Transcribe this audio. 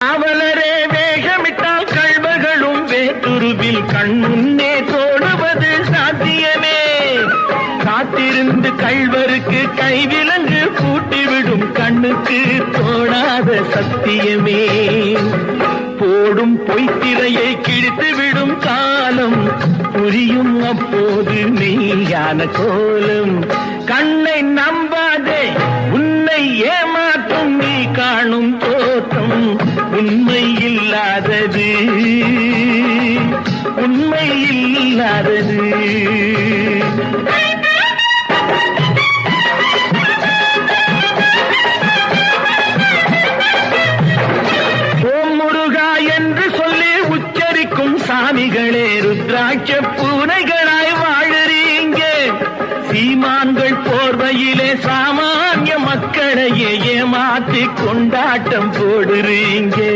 காவலரே வேகமிட்டால் கள்வர்களும் வேற்றுருவில் கண்முன்னே தோடுவது சாத்தியமே. காத்திருந்து கள்வருக்கு கைவிலங்கு பூட்டிவிடும் கண்ணுக்கு தோடாத சத்தியமே. போடும் பொய்த்திரையை கிழித்துவிடும் காலம் புரியும் அப்போது மெய்யான கோலம். கண்ணை நம்பாதே, உன்னை ஏமாற்றும் நீ காணும் தோற்றம் உண்மை இல்லாதது, உண்மை இல்லாதது. ஓம் முருகா என்று சொல்லி உச்சரிக்கும் சாமிகளே ருத்ராட்ச பூனைகளாய் வாழறீங்க. சீமான்கள் போர்வையிலே சாமானிய மக்களையே ஏமாற்றி கொண்டாட்டம் போடுறீங்க.